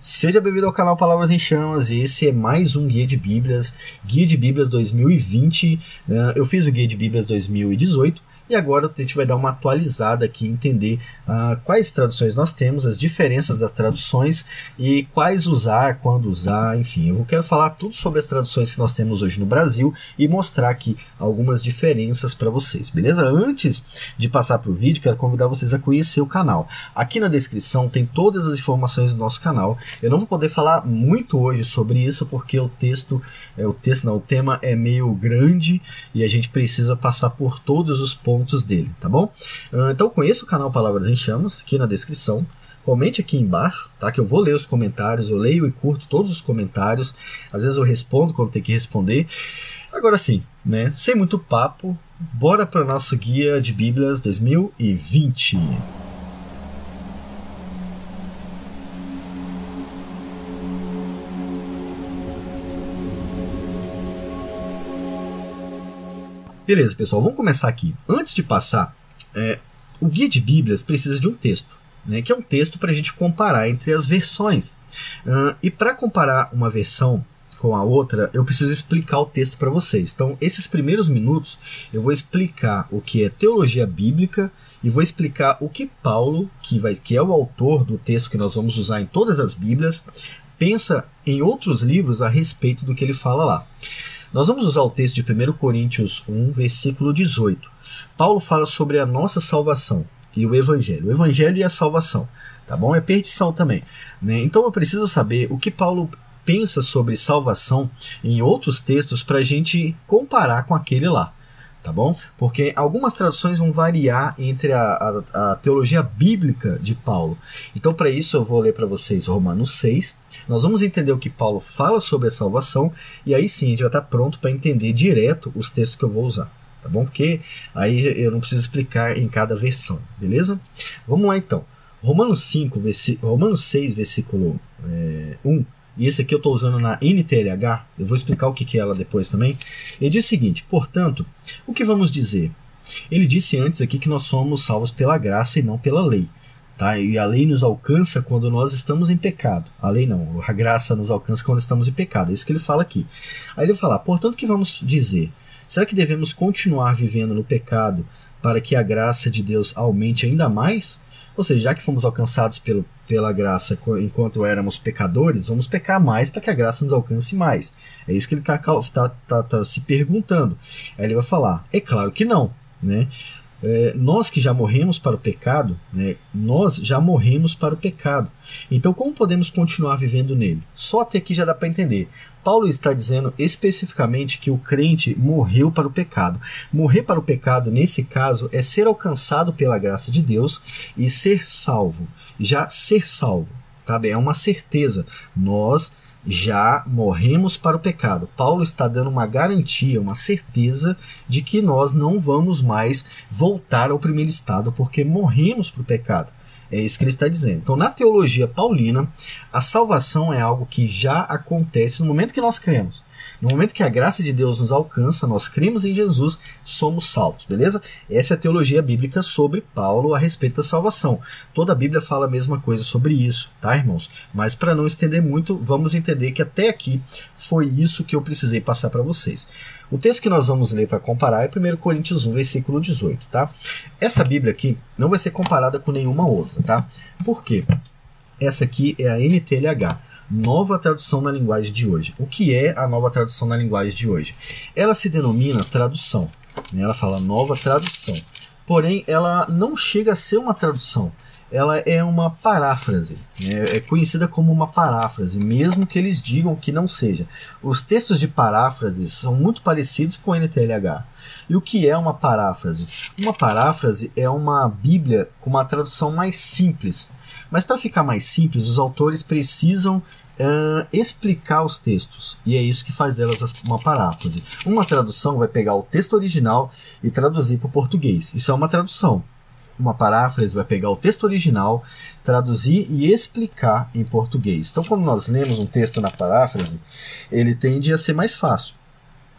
Seja bem-vindo ao canal Palavras em Chamas, e esse é mais um Guia de Bíblias 2020. Eu fiz o Guia de Bíblias 2018 e agora a gente vai dar uma atualizada aqui, entender quais traduções nós temos, as diferenças das traduções e quais usar, quando usar, enfim. Eu quero falar tudo sobre as traduções que nós temos hoje no Brasil e mostrar aqui algumas diferenças para vocês, beleza? Antes de passar para o vídeo, quero convidar vocês a conhecer o canal. Aqui na descrição tem todas as informações do nosso canal. Eu não vou poder falar muito hoje sobre isso porque o tema é meio grande e a gente precisa passar por todos os pontos dele, tá bom? Então conheça o canal Palavras em Chamas, aqui na descrição. Comente aqui embaixo, tá? Que eu vou ler os comentários, eu leio e curto todos os comentários. Às vezes eu respondo quando tem que responder. Agora sim, né? Sem muito papo, bora para o nosso Guia de Bíblias 2020. Beleza, pessoal, vamos começar aqui. Antes de passar, o Guia de Bíblias precisa de um texto, né, que é um texto para a gente comparar entre as versões. E para comparar uma versão com a outra, eu preciso explicar o texto para vocês. Então, esses primeiros minutos, eu vou explicar o que é teologia bíblica e vou explicar o que Paulo, que é o autor do texto que nós vamos usar em todas as Bíblias, pensa em outros livros a respeito do que ele fala lá. Nós vamos usar o texto de 1 Coríntios 1, versículo 18. Paulo fala sobre a nossa salvação e o Evangelho e a salvação, tá bom? É perdição também, né? Então eu preciso saber o que Paulo pensa sobre salvação em outros textos para a gente comparar com aquele lá, tá bom? Porque algumas traduções vão variar entre a teologia bíblica de Paulo. Então, para isso, eu vou ler para vocês Romanos 6. Nós vamos entender o que Paulo fala sobre a salvação e aí sim a gente vai estar pronto para entender direto os textos que eu vou usar, tá bom? Porque aí eu não preciso explicar em cada versão, beleza? Vamos lá então. Romanos 6, versículo 1. E esse aqui eu estou usando na NTLH, eu vou explicar o que é ela depois também. Ele diz o seguinte: portanto, o que vamos dizer? Ele disse antes aqui que nós somos salvos pela graça e não pela lei. Tá? E a lei nos alcança quando nós estamos em pecado. A lei não, a graça nos alcança quando estamos em pecado. É isso que ele fala aqui. Aí ele vai falar: portanto, o que vamos dizer? Será que devemos continuar vivendo no pecado para que a graça de Deus aumente ainda mais? Ou seja, já que fomos alcançados pela graça enquanto éramos pecadores, vamos pecar mais para que a graça nos alcance mais. É isso que ele está se perguntando. Aí ele vai falar: é claro que não, né? Nós que já morremos para o pecado, né? Nós já morremos para o pecado. Então como podemos continuar vivendo nele? Só até aqui já dá para entender. Paulo está dizendo especificamente que o crente morreu para o pecado. Morrer para o pecado, nesse caso, é ser alcançado pela graça de Deus e ser salvo. Já ser salvo, tá bem? É uma certeza. Nós já morremos para o pecado. Paulo está dando uma garantia, uma certeza de que nós não vamos mais voltar ao primeiro estado porque morremos para o pecado. É isso que ele está dizendo. Então, na teologia paulina, a salvação é algo que já acontece no momento que nós cremos. No momento que a graça de Deus nos alcança, nós cremos em Jesus, somos salvos, beleza? Essa é a teologia bíblica sobre Paulo a respeito da salvação. Toda a Bíblia fala a mesma coisa sobre isso, tá, irmãos? Mas para não estender muito, vamos entender que até aqui foi isso que eu precisei passar para vocês. O texto que nós vamos ler para comparar é 1 Coríntios 1, versículo 18, tá? Essa Bíblia aqui não vai ser comparada com nenhuma outra, tá? Por quê? Essa aqui é a NTLH, Nova Tradução na Linguagem de Hoje. O que é a Nova Tradução na Linguagem de Hoje? Ela se denomina tradução, né? Ela fala nova tradução. Porém, ela não chega a ser uma tradução. Ela é uma paráfrase, né? É conhecida como uma paráfrase, mesmo que eles digam que não seja. Os textos de paráfrase são muito parecidos com a NTLH. E o que é uma paráfrase? Uma paráfrase é uma Bíblia com uma tradução mais simples. Mas para ficar mais simples, os autores precisam explicar os textos. E é isso que faz delas uma paráfrase. Uma tradução vai pegar o texto original e traduzir para o português. Isso é uma tradução. Uma paráfrase vai pegar o texto original, traduzir e explicar em português. Então, quando nós lemos um texto na paráfrase, ele tende a ser mais fácil.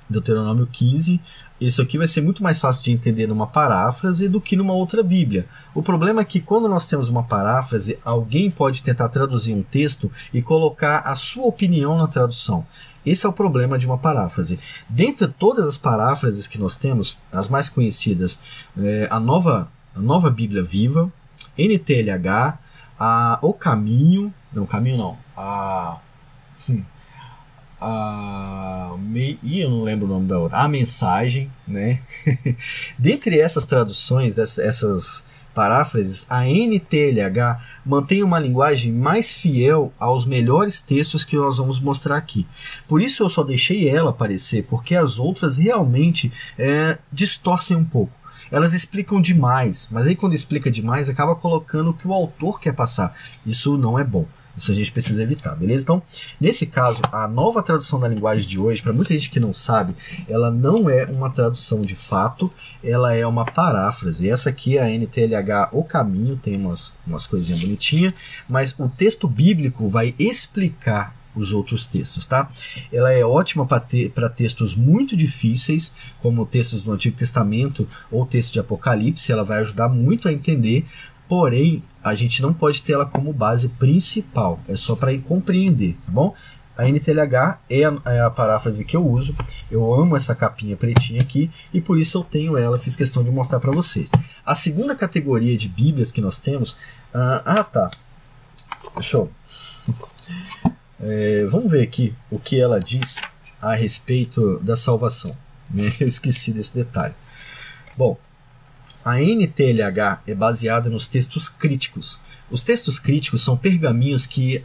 Deuteronômio 15, isso aqui vai ser muito mais fácil de entender numa paráfrase do que numa outra Bíblia. O problema é que quando nós temos uma paráfrase, alguém pode tentar traduzir um texto e colocar a sua opinião na tradução. Esse é o problema de uma paráfrase. Dentre todas as paráfrases que nós temos, as mais conhecidas, a nova Bíblia Viva, NTLH, O Caminho, eu não lembro o nome da outra, A Mensagem, né? Dentre essas traduções, essas paráfrases, a NTLH mantém uma linguagem mais fiel aos melhores textos que nós vamos mostrar aqui. Por isso eu só deixei ela aparecer, porque as outras realmente distorcem um pouco. Elas explicam demais, mas aí quando explica demais, acaba colocando o que o autor quer passar. Isso não é bom. Isso a gente precisa evitar, beleza? Então, nesse caso, a nova tradução da linguagem de hoje, para muita gente que não sabe, ela não é uma tradução de fato, ela é uma paráfrase. Essa aqui é a NTLH O Caminho, tem umas coisinhas bonitinhas, mas o texto bíblico vai explicar os outros textos, tá? Ela é ótima para textos muito difíceis, como textos do Antigo Testamento ou textos de Apocalipse, ela vai ajudar muito a entender. Porém, a gente não pode ter ela como base principal, é só para compreender, tá bom? A NTLH é a paráfrase que eu uso, eu amo essa capinha pretinha aqui e por isso eu tenho ela, fiz questão de mostrar para vocês. A segunda categoria de Bíblias que nós temos... Show! Vamos ver aqui o que ela diz a respeito da salvação, né? Eu esqueci desse detalhe. Bom, a NTLH é baseada nos textos críticos. Os textos críticos são pergaminhos que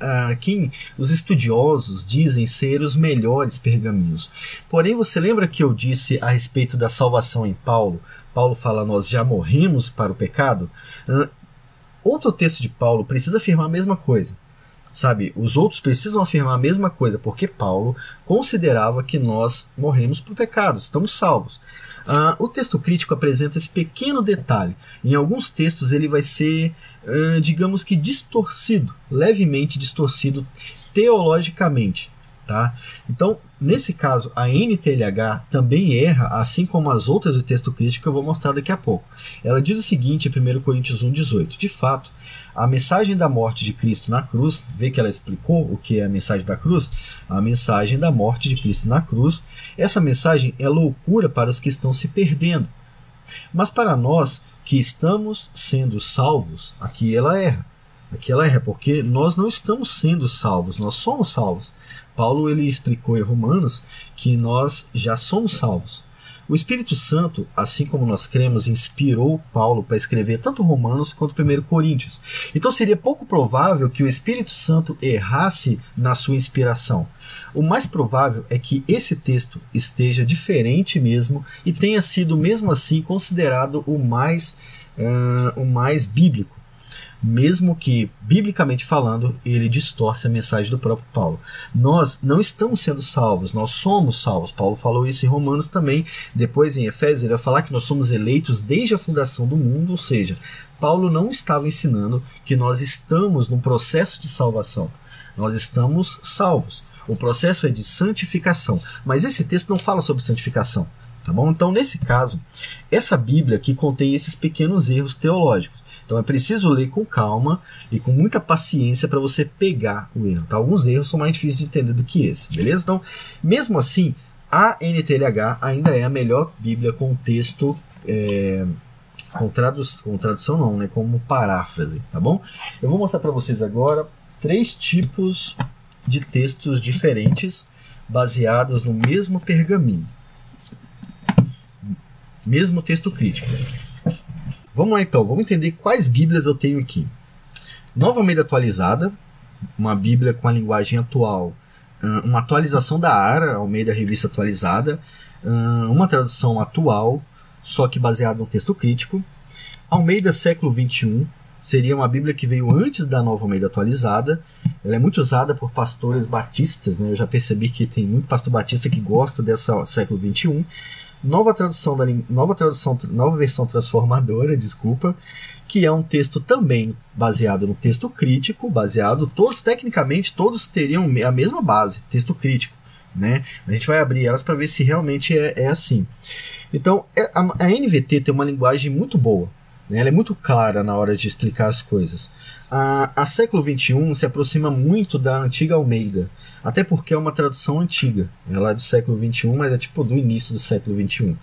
os estudiosos dizem ser os melhores pergaminhos. Porém, você lembra que eu disse a respeito da salvação em Paulo? Paulo fala, nós já morremos para o pecado? Outro texto de Paulo precisa afirmar a mesma coisa. Sabe, os outros precisam afirmar a mesma coisa, porque Paulo considerava que nós morremos por pecado, estamos salvos. O texto crítico apresenta esse pequeno detalhe. Em alguns textos ele vai ser, digamos que distorcido, levemente distorcido teologicamente. Tá? Então, nesse caso, a NTLH também erra, assim como as outras do texto crítico que eu vou mostrar daqui a pouco. Ela diz o seguinte em 1 Coríntios 1,18. De fato, a mensagem da morte de Cristo na cruz, vê que ela explicou o que é a mensagem da cruz? A mensagem da morte de Cristo na cruz, essa mensagem é loucura para os que estão se perdendo. Mas para nós que estamos sendo salvos, aqui ela erra. Aqui ela erra, porque nós não estamos sendo salvos, nós somos salvos. Paulo ele explicou em Romanos que nós já somos salvos. O Espírito Santo, assim como nós cremos, inspirou Paulo para escrever tanto Romanos quanto 1 Coríntios. Então seria pouco provável que o Espírito Santo errasse na sua inspiração. O mais provável é que esse texto esteja diferente mesmo e tenha sido mesmo assim considerado o mais bíblico. Mesmo que, biblicamente falando, ele distorce a mensagem do próprio Paulo. Nós não estamos sendo salvos, nós somos salvos. Paulo falou isso em Romanos também. Depois, em Efésios, ele vai falar que nós somos eleitos desde a fundação do mundo. Ou seja, Paulo não estava ensinando que nós estamos num processo de salvação. Nós estamos salvos. O processo é de santificação. Mas esse texto não fala sobre santificação. Tá bom? Então, nesse caso, essa Bíblia aqui contém esses pequenos erros teológicos. Então é preciso ler com calma e com muita paciência para você pegar o erro. Tá? Alguns erros são mais difíceis de entender do que esse, beleza? Então, mesmo assim, a NTLH ainda é a melhor Bíblia com texto, com tradução não, né? Como paráfrase, tá bom? Eu vou mostrar para vocês agora 3 tipos de textos diferentes baseados no mesmo pergaminho. Mesmo texto crítico. Vamos lá então, vamos entender quais Bíblias eu tenho aqui. Nova Almeida Atualizada, uma Bíblia com a linguagem atual, uma atualização da ARA, Almeida Revista Atualizada, uma tradução atual, só que baseada no texto crítico. Almeida Século XXI, seria uma Bíblia que veio antes da Nova Almeida Atualizada. Ela é muito usada por pastores batistas, né? Eu já percebi que tem muito pastor batista que gosta dessa Século XXI. Nova versão transformadora, que é um texto também baseado no texto crítico, tecnicamente todos teriam a mesma base, texto crítico, né? A gente vai abrir elas para ver se realmente é assim. Então, a NVT tem uma linguagem muito boa, né? Ela é muito clara na hora de explicar as coisas. A século XXI se aproxima muito da antiga Almeida, até porque é uma tradução antiga. Ela é do século XXI, mas é tipo do início do século XXI.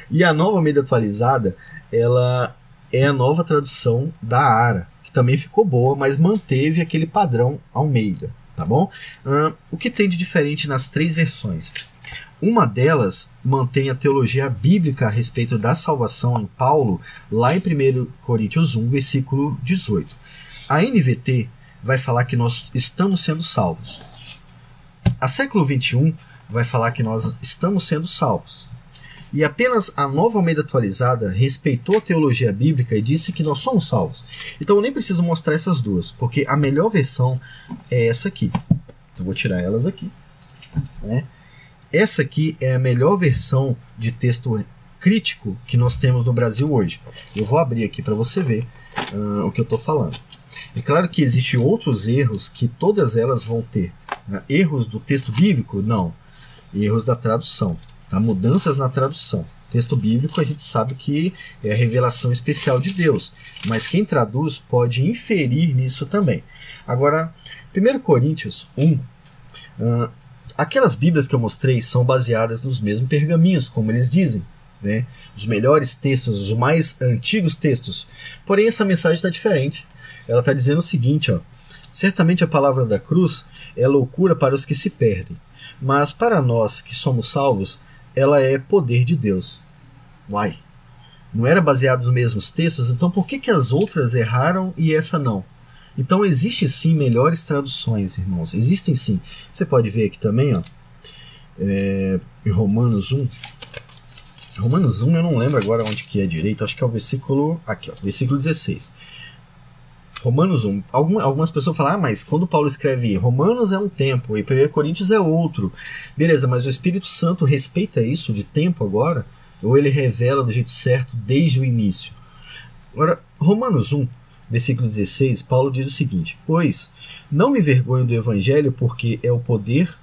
E a nova Almeida atualizada, ela é a nova tradução da ARA, que também ficou boa, mas manteve aquele padrão Almeida, tá bom? O que tem de diferente nas três versões? Uma delas mantém a teologia bíblica a respeito da salvação em Paulo, lá em 1 Coríntios 1, versículo 18. A NVT vai falar que nós estamos sendo salvos. A século XXI vai falar que nós estamos sendo salvos. E apenas a nova Almeida atualizada respeitou a teologia bíblica e disse que nós somos salvos. Então eu nem preciso mostrar essas duas, porque a melhor versão é essa aqui. Então vou tirar elas aqui, né? Essa aqui é a melhor versão de texto crítico que nós temos no Brasil hoje. Eu vou abrir aqui para você ver o que eu estou falando. É claro que existem outros erros que todas elas vão ter. Erros do texto bíblico? Não. Erros da tradução. Tá? Mudanças na tradução. Texto bíblico a gente sabe que é a revelação especial de Deus. Mas quem traduz pode inferir nisso também. Agora, 1 Coríntios 1... aquelas Bíblias que eu mostrei são baseadas nos mesmos pergaminhos, como eles dizem, né? Os melhores textos, os mais antigos textos. Porém, essa mensagem está diferente. Ela está dizendo o seguinte, ó: certamente a palavra da cruz é loucura para os que se perdem, mas para nós que somos salvos, ela é poder de Deus. Uai, não era baseado nos mesmos textos? Então por que as outras erraram e essa não? Então existe sim melhores traduções, irmãos. Existem sim. Você pode ver aqui também, ó, em Romanos 1. Romanos 1 eu não lembro agora onde que é direito. Acho que é o versículo... aqui, ó, versículo 16. Romanos 1. Algumas pessoas falam, mas quando Paulo escreve Romanos é um tempo e 1 Coríntios é outro. Beleza, mas o Espírito Santo respeita isso de tempo agora? Ou ele revela do jeito certo desde o início? Agora, Romanos 1, versículo 16, Paulo diz o seguinte: pois não me envergonho do evangelho, porque é o poder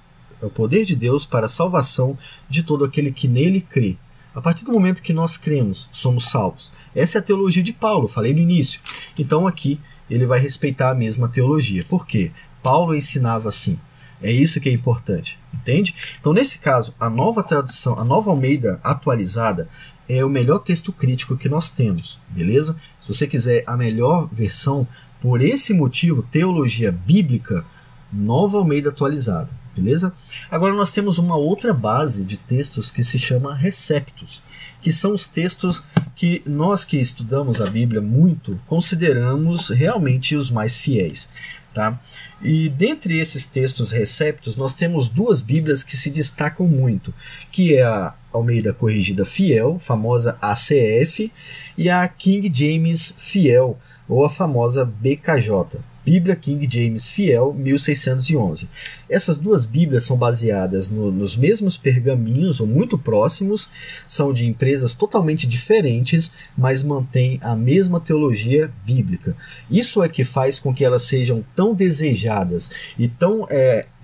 de Deus para a salvação de todo aquele que nele crê. A partir do momento que nós cremos, somos salvos. Essa é a teologia de Paulo, falei no início. Então aqui ele vai respeitar a mesma teologia. Por quê? Paulo ensinava assim. É isso que é importante, entende? Então nesse caso, a nova tradução, a nova Almeida atualizada, é o melhor texto crítico que nós temos, beleza? Se você quiser a melhor versão, por esse motivo, teologia bíblica, nova Almeida atualizada, beleza? Agora nós temos uma outra base de textos que se chama receptos, que são os textos que nós que estudamos a Bíblia muito, consideramos realmente os mais fiéis. Tá? E dentre esses textos receptos, nós temos duas Bíblias que se destacam muito, que é a Almeida Corrigida Fiel, famosa ACF, e a King James Fiel, ou a famosa BKJ, Bíblia King James Fiel, 1611. Essas duas Bíblias são baseadas nos mesmos pergaminhos, ou muito próximos, são de empresas totalmente diferentes, mas mantêm a mesma teologia bíblica. Isso é que faz com que elas sejam tão desejadas e tão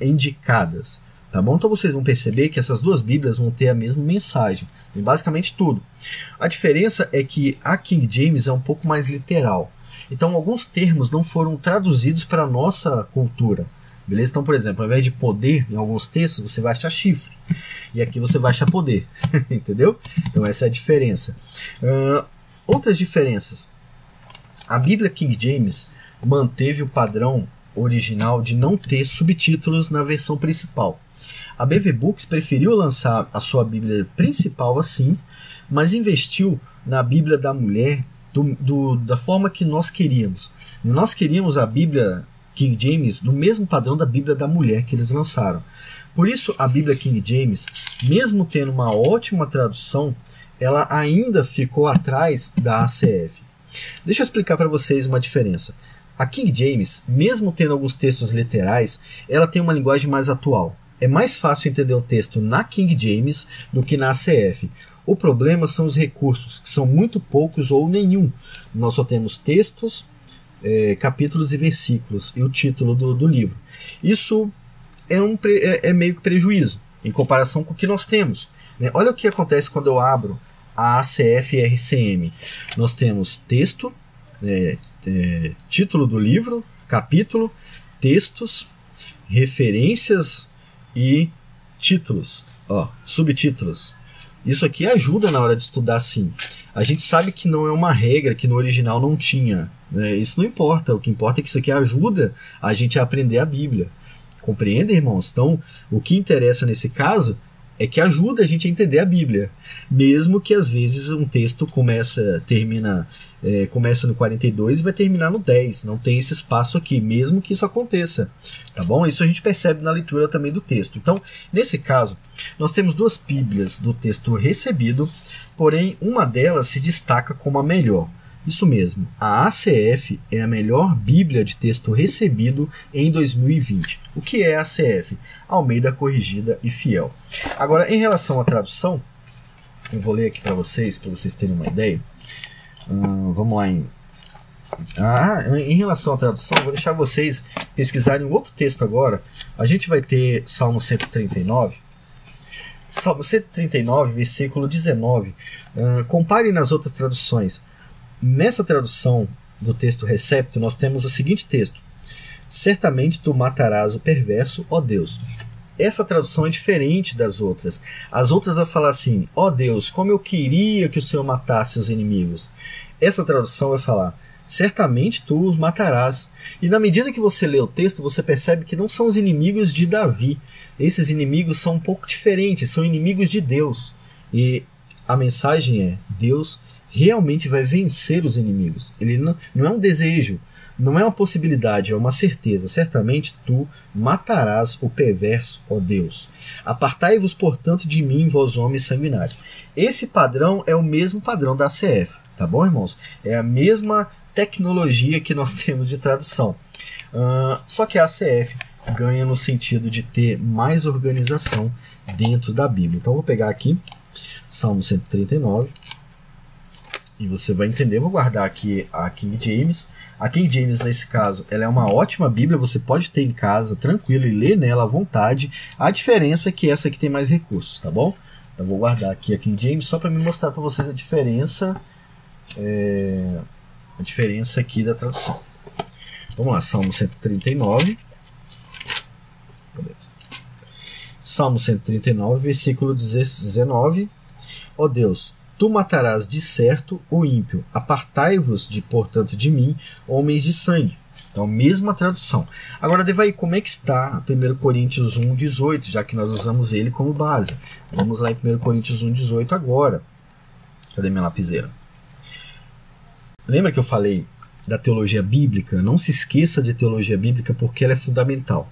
indicadas. Tá bom? Então vocês vão perceber que essas duas Bíblias vão ter a mesma mensagem, em basicamente tudo. A diferença é que a King James é um pouco mais literal. Então alguns termos não foram traduzidos para a nossa cultura. Beleza? Então, por exemplo, ao invés de poder, em alguns textos, você vai achar chifre. E aqui você vai achar poder. Entendeu? Então essa é a diferença. Outras diferenças. A Bíblia King James manteve o padrão original de não ter subtítulos na versão principal. A BV Books preferiu lançar a sua Bíblia principal assim, mas investiu na Bíblia da mulher da forma que nós queríamos. Nós queríamos a Bíblia King James no mesmo padrão da Bíblia da mulher que eles lançaram. Por isso, a Bíblia King James, mesmo tendo uma ótima tradução, ela ainda ficou atrás da ACF. Deixa eu explicar para vocês uma diferença. A King James, mesmo tendo alguns textos literais, ela tem uma linguagem mais atual. É mais fácil entender o texto na King James do que na ACF. O problema são os recursos, que são muito poucos ou nenhum. Nós só temos textos, capítulos e versículos, e o título do livro. Isso é meio que prejuízo em comparação com o que nós temos, né? Olha o que acontece quando eu abro a ACF RCM. Nós temos texto, título do livro, capítulo, textos, referências e títulos, subtítulos. Isso aqui ajuda na hora de estudar, sim. A gente sabe que não é uma regra, que no original não tinha, né? Isso não importa. O que importa é que isso aqui ajuda a gente a aprender a Bíblia. Compreendem, irmãos? Então, o que interessa nesse caso é que ajuda a gente a entender a Bíblia. Mesmo que às vezes um texto começa no 42 e vai terminar no 10. Não tem esse espaço aqui, mesmo que isso aconteça. Tá bom? Isso a gente percebe na leitura também do texto. Então, nesse caso, nós temos duas Bíblias do texto recebido, porém uma delas se destaca como a melhor. Isso mesmo, a ACF é a melhor Bíblia de texto recebido em 2020. O que é a ACF? Almeida Corrigida e Fiel. Agora, em relação à tradução, eu vou ler aqui para vocês terem uma ideia. Vamos lá. Em relação à tradução, eu vou deixar vocês pesquisarem um outro texto agora. A gente vai ter Salmo 139. Salmo 139, versículo 19. Compare nas outras traduções. Nessa tradução do texto recepto, nós temos o seguinte texto: certamente tu matarás o perverso, ó Deus. Essa tradução é diferente das outras. As outras vão falar assim: ó Deus, como eu queria que o Senhor matasse os inimigos. Essa tradução vai falar: certamente tu os matarás. E na medida que você lê o texto, você percebe que não são os inimigos de Davi. Esses inimigos são um pouco diferentes, são inimigos de Deus. E a mensagem é: Deus realmente vai vencer os inimigos. Ele não é um desejo, não é uma possibilidade, é uma certeza. Certamente tu matarás o perverso, ó Deus. Apartai-vos, portanto, de mim, vós homens sanguinários. Esse padrão é o mesmo padrão da ACF, tá bom, irmãos? É a mesma tecnologia que nós temos de tradução. Só que a ACF ganha no sentido de ter mais organização dentro da Bíblia. Então, eu vou pegar aqui Salmo 139. E você vai entender. Vou guardar aqui a King James. A King James, nesse caso, ela é uma ótima Bíblia. Você pode ter em casa, tranquilo, e ler nela à vontade. A diferença é que essa aqui tem mais recursos, tá bom? Então vou guardar aqui a King James só para me mostrar para vocês a diferença. A diferença aqui da tradução. Vamos lá, Salmo 139. Salmo 139, versículo 19. Ó Deus, tu matarás de certo o ímpio, apartai-vos, portanto, de mim, homens de sangue. Então, mesma tradução. Agora, Devaí, como é que está 1 Coríntios 1,18, já que nós usamos ele como base? Vamos lá em 1 Coríntios 1,18 agora. Cadê minha lapiseira? Lembra que eu falei da teologia bíblica? Não se esqueça de teologia bíblica porque ela é fundamental.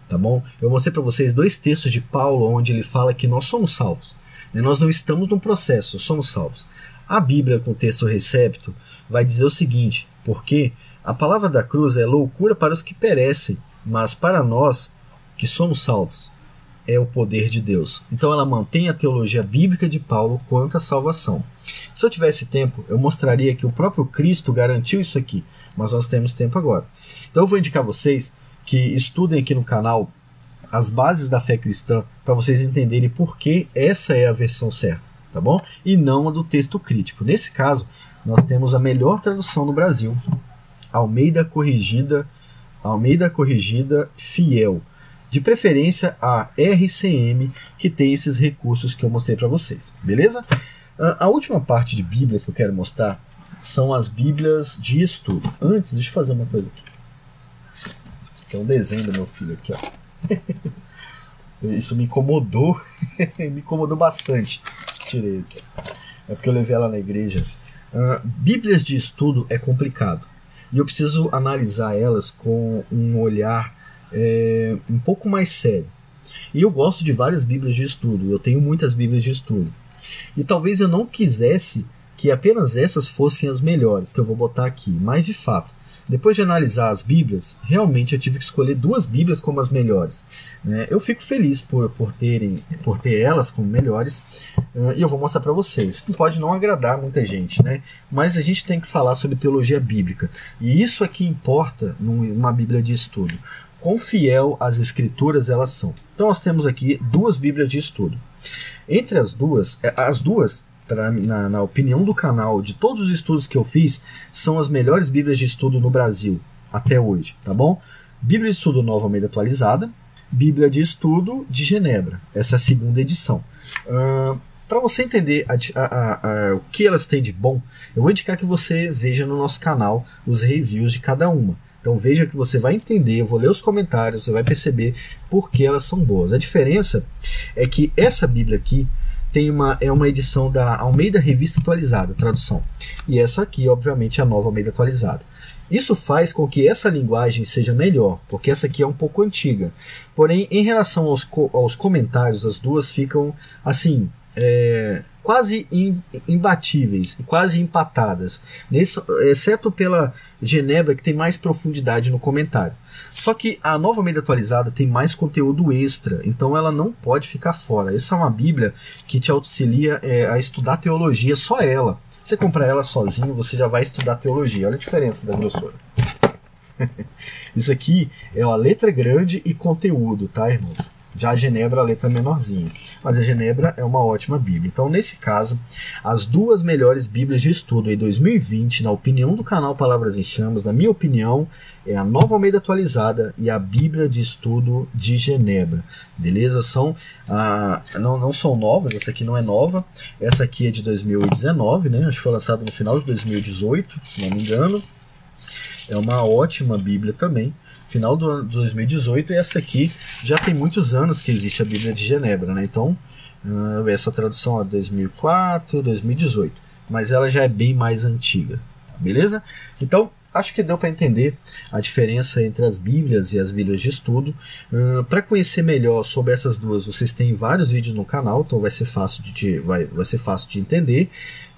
Tá bom? Eu mostrei para vocês dois textos de Paulo onde ele fala que nós somos salvos. Nós não estamos num processo, somos salvos. A Bíblia, com o texto recepto, vai dizer o seguinte: porque a palavra da cruz é loucura para os que perecem, mas para nós que somos salvos é o poder de Deus. Então ela mantém a teologia bíblica de Paulo quanto à salvação. Se eu tivesse tempo, eu mostraria que o próprio Cristo garantiu isso aqui, mas nós temos tempo agora. Então eu vou indicar a vocês que estudem aqui no canal as bases da fé cristã, para vocês entenderem por que essa é a versão certa, tá bom? E não a do texto crítico. Nesse caso, nós temos a melhor tradução no Brasil, Almeida Corrigida Fiel. De preferência a RCM, que tem esses recursos que eu mostrei para vocês, beleza? A última parte de Bíblias que eu quero mostrar são as Bíblias de estudo. Antes, deixa eu fazer uma coisa aqui. Tem um desenho do meu filho aqui, ó. Isso me incomodou. Me incomodou bastante. Tirei aqui. É porque eu levei ela na igreja. Bíblias de estudo é complicado. E eu preciso analisar elas com um olhar um pouco mais sério. E eu gosto de várias Bíblias de estudo. Eu tenho muitas Bíblias de estudo. E talvez eu não quisesse que apenas essas fossem as melhores que eu vou botar aqui. Mas de fato, depois de analisar as Bíblias, realmente eu tive que escolher duas Bíblias como as melhores, né? Eu fico feliz por ter elas como melhores, e eu vou mostrar para vocês. Pode não agradar muita gente, né? Mas a gente tem que falar sobre teologia bíblica. E isso aqui importa numa Bíblia de estudo. quão fiel as escrituras elas são. Então nós temos aqui duas Bíblias de estudo. Entre as duas, na opinião do canal, de todos os estudos que eu fiz, são as melhores Bíblias de estudo no Brasil, até hoje, tá bom? Bíblia de Estudo Nova Almeida Atualizada, Bíblia de Estudo de Genebra, essa é a segunda edição. Para você entender o que elas têm de bom, eu vou indicar que você veja no nosso canal os reviews de cada uma. Então veja que você vai entender, eu vou ler os comentários, você vai perceber por que elas são boas. A diferença é que essa Bíblia aqui é uma edição da Almeida Revista Atualizada, tradução. E essa aqui, obviamente, é a Nova Almeida Atualizada. Isso faz com que essa linguagem seja melhor, porque essa aqui é um pouco antiga. Porém, em relação aos comentários, as duas ficam assim, quase imbatíveis, quase empatadas, exceto pela Genebra, que tem mais profundidade no comentário. Só que a Nova Almeida Atualizada tem mais conteúdo extra, então ela não pode ficar fora. Essa é uma Bíblia que te auxilia a estudar teologia, só ela. Você comprar ela sozinho, você já vai estudar teologia. Olha a diferença da grossura. Isso aqui é a letra grande e conteúdo, tá, irmãos? Já a Genebra, a letra menorzinha. Mas a Genebra é uma ótima Bíblia. Então, nesse caso, as duas melhores Bíblias de estudo em 2020, na opinião do canal Palavras em Chamas, na minha opinião, é a Nova Almeida Atualizada e a Bíblia de Estudo de Genebra. Beleza? Não são novas, essa aqui não é nova. Essa aqui é de 2019, né? Acho que foi lançada no final de 2018, se não me engano. É uma ótima Bíblia também. Final do ano de 2018, e essa aqui já tem muitos anos que existe a Bíblia de Genebra, né? Então, essa tradução é 2004, 2018, mas ela já é bem mais antiga, beleza? Então, acho que deu para entender a diferença entre as Bíblias e as Bíblias de estudo. Para conhecer melhor sobre essas duas, vocês têm vários vídeos no canal, então vai ser fácil de entender.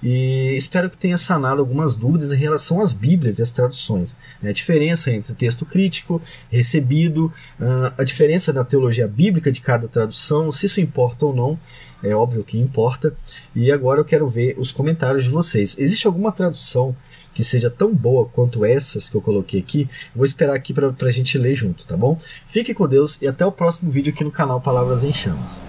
E espero que tenha sanado algumas dúvidas em relação às Bíblias e às traduções. A diferença entre texto crítico, recebido, a diferença na teologia bíblica de cada tradução, se isso importa ou não, é óbvio que importa. E agora eu quero ver os comentários de vocês. Existe alguma tradução que seja tão boa quanto essas que eu coloquei aqui? Vou esperar aqui para a gente ler junto, tá bom? Fique com Deus e até o próximo vídeo aqui no canal Palavras em Chamas.